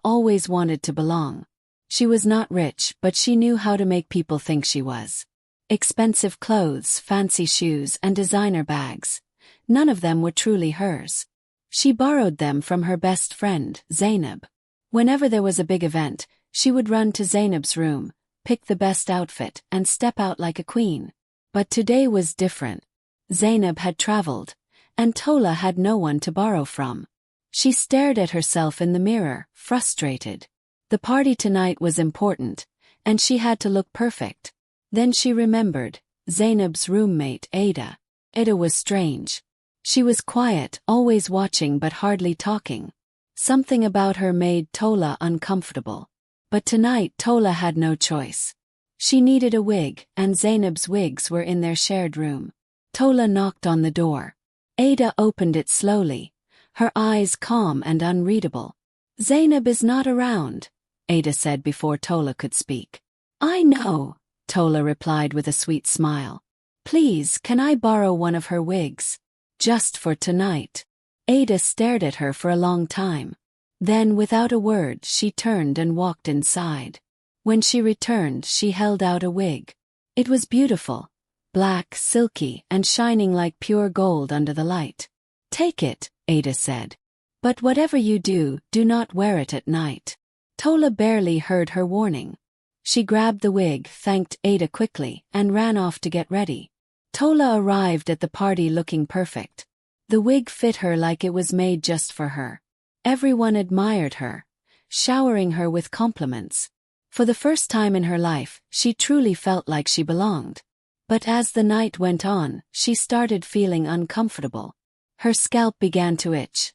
always wanted to belong. She was not rich, but she knew how to make people think she was. Expensive clothes, fancy shoes, and designer bags. None of them were truly hers. She borrowed them from her best friend, Zainab. Whenever there was a big event, she would run to Zainab's room, pick the best outfit, and step out like a queen. But today was different. Zainab had traveled, and Tola had no one to borrow from. She stared at herself in the mirror, frustrated. The party tonight was important, and she had to look perfect. Then she remembered Zainab's roommate, Ada. Ada was strange. She was quiet, always watching but hardly talking. Something about her made Tola uncomfortable. But tonight Tola had no choice. She needed a wig, and Zainab's wigs were in their shared room. Tola knocked on the door. Ada opened it slowly, her eyes calm and unreadable. "Zainab is not around," Ada said before Tola could speak. "I know," Tola replied with a sweet smile. "Please, can I borrow one of her wigs? Just for tonight." Ada stared at her for a long time. Then, without a word, she turned and walked inside. When she returned, she held out a wig. It was beautiful, black, silky, and shining like pure gold under the light. "Take it," Ada said. "But whatever you do, do not wear it at night." Tola barely heard her warning. She grabbed the wig, thanked Ada quickly, and ran off to get ready. Tola arrived at the party looking perfect. The wig fit her like it was made just for her. Everyone admired her, showering her with compliments. For the first time in her life, she truly felt like she belonged. But as the night went on, she started feeling uncomfortable. Her scalp began to itch.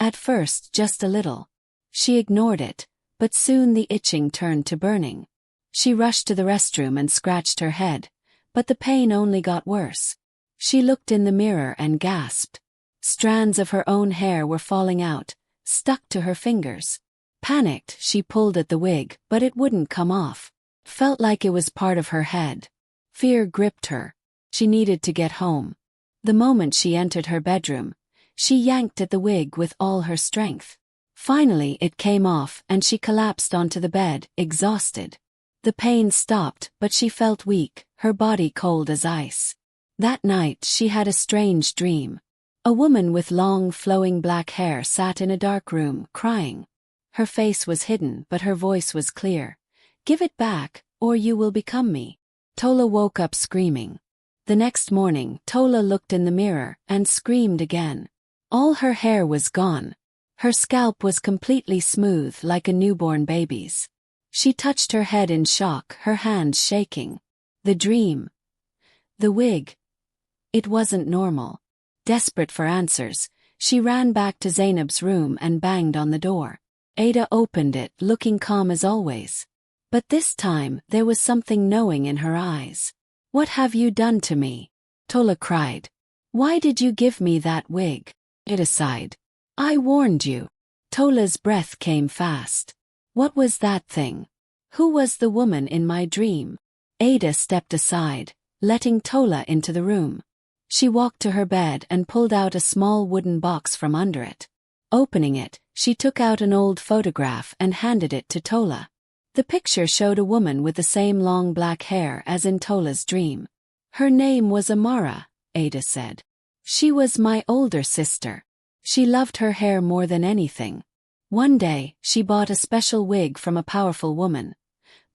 At first, just a little. She ignored it, but soon the itching turned to burning. She rushed to the restroom and scratched her head, but the pain only got worse. She looked in the mirror and gasped. Strands of her own hair were falling out, stuck to her fingers. Panicked, she pulled at the wig, but it wouldn't come off. Felt like it was part of her head. Fear gripped her. She needed to get home. The moment she entered her bedroom, she yanked at the wig with all her strength. Finally, it came off and she collapsed onto the bed, exhausted. The pain stopped, but she felt weak, her body cold as ice. That night, she had a strange dream. A woman with long, flowing black hair sat in a dark room, crying. Her face was hidden, but her voice was clear. "Give it back, or you will become me." Tola woke up screaming. The next morning, Tola looked in the mirror and screamed again. All her hair was gone. Her scalp was completely smooth like a newborn baby's. She touched her head in shock, her hands shaking. The dream. The wig. It wasn't normal. Desperate for answers, she ran back to Zainab's room and banged on the door. Ada opened it, looking calm as always. But this time, there was something knowing in her eyes. "What have you done to me?" Tola cried. "Why did you give me that wig?" Ada sighed. "I warned you." Tola's breath came fast. What was that thing? Who was the woman in my dream? Ada stepped aside, letting Tola into the room. She walked to her bed and pulled out a small wooden box from under it. Opening it, she took out an old photograph and handed it to Tola. The picture showed a woman with the same long black hair as in Tola's dream. "Her name was Amara," Ada said. "She was my older sister. She loved her hair more than anything. One day, she bought a special wig from a powerful woman.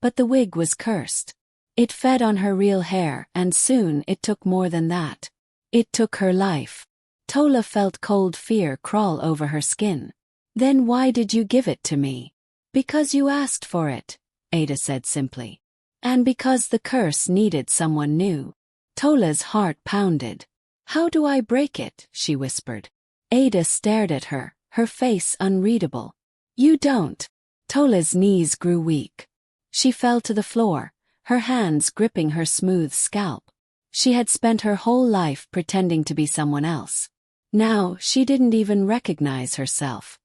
But the wig was cursed. It fed on her real hair, and soon it took more than that. It took her life." Tola felt cold fear crawl over her skin. "Then why did you give it to me?" "Because you asked for it," Ada said simply. "And because the curse needed someone new." Tola's heart pounded. "How do I break it?" she whispered. Ada stared at her, her face unreadable. "You don't." Tola's knees grew weak. She fell to the floor, her hands gripping her smooth scalp. She had spent her whole life pretending to be someone else. Now, she didn't even recognize herself.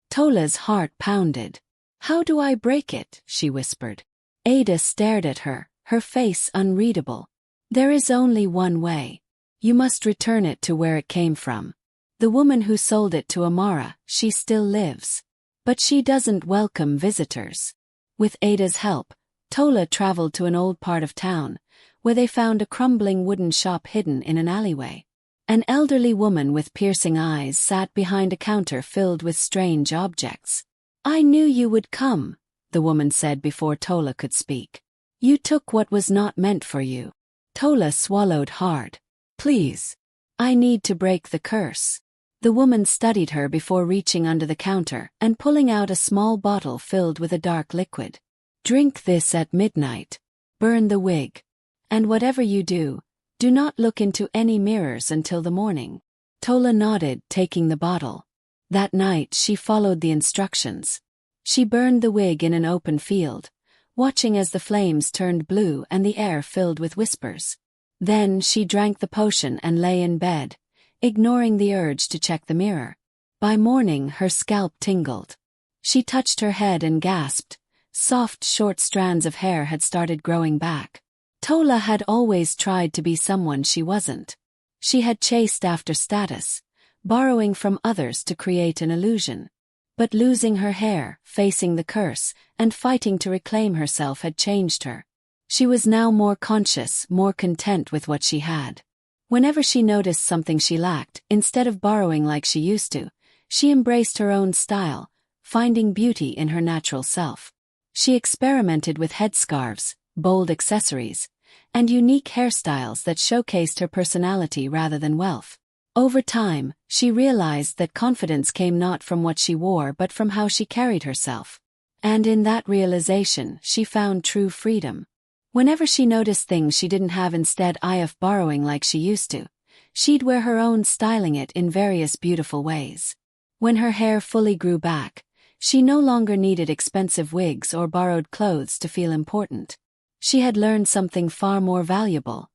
Tola's heart pounded. "How do I break it?" she whispered. Ada stared at her, her face unreadable. "There is only one way. You must return it to where it came from. The woman who sold it to Amara, she still lives. But she doesn't welcome visitors. With Ada's help, Tola traveled to an old part of town, where they found a crumbling wooden shop hidden in an alleyway. An elderly woman with piercing eyes sat behind a counter filled with strange objects. I knew you would come, the woman said before Tola could speak. You took what was not meant for you. Tola swallowed hard. Please. I need to break the curse. The woman studied her before reaching under the counter and pulling out a small bottle filled with a dark liquid. Drink this at midnight. Burn the wig. And whatever you do, do not look into any mirrors until the morning. Tola nodded, taking the bottle. That night she followed the instructions. She burned the wig in an open field, watching as the flames turned blue and the air filled with whispers. Then she drank the potion and lay in bed, ignoring the urge to check the mirror. By morning her scalp tingled. She touched her head and gasped. Soft, short strands of hair had started growing back. Tola had always tried to be someone she wasn't. She had chased after status, borrowing from others to create an illusion. But losing her hair, facing the curse, and fighting to reclaim herself had changed her. She was now more conscious, more content with what she had. Whenever she noticed something she lacked, instead of borrowing like she used to, she embraced her own style, finding beauty in her natural self. She experimented with headscarves, bold accessories, and unique hairstyles that showcased her personality rather than wealth. Over time, she realized that confidence came not from what she wore but from how she carried herself. And in that realization, she found true freedom. Whenever she noticed things she didn't have instead of borrowing like she used to, she'd wear her own, styling it in various beautiful ways. When her hair fully grew back, she no longer needed expensive wigs or borrowed clothes to feel important. She had learned something far more valuable.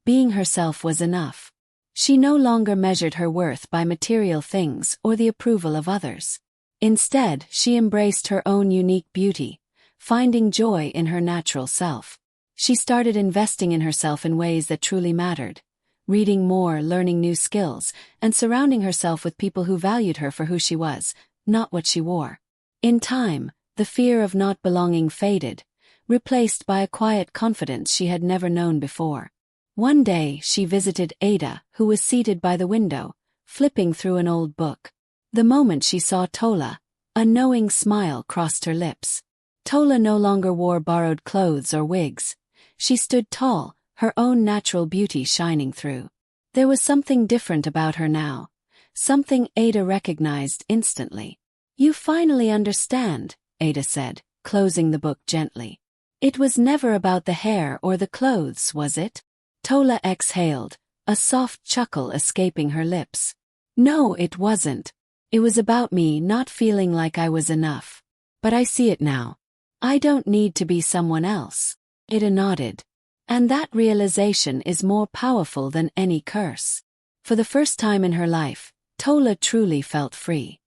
Being herself was enough. She no longer measured her worth by material things or the approval of others. Instead, she embraced her own unique beauty, finding joy in her natural self. She started investing in herself in ways that truly mattered, reading more, learning new skills, and surrounding herself with people who valued her for who she was, not what she wore. In time, the fear of not belonging faded, replaced by a quiet confidence she had never known before. One day she visited Ada, who was seated by the window, flipping through an old book. The moment she saw Tola, a knowing smile crossed her lips. Tola no longer wore borrowed clothes or wigs. She stood tall, her own natural beauty shining through. There was something different about her now, something Ada recognized instantly. You finally understand, Ada said, closing the book gently. It was never about the hair or the clothes, was it? Tola exhaled, a soft chuckle escaping her lips. No, it wasn't. It was about me not feeling like I was enough. But I see it now. I don't need to be someone else. Ada nodded. And that realization is more powerful than any curse. For the first time in her life, Tola truly felt free.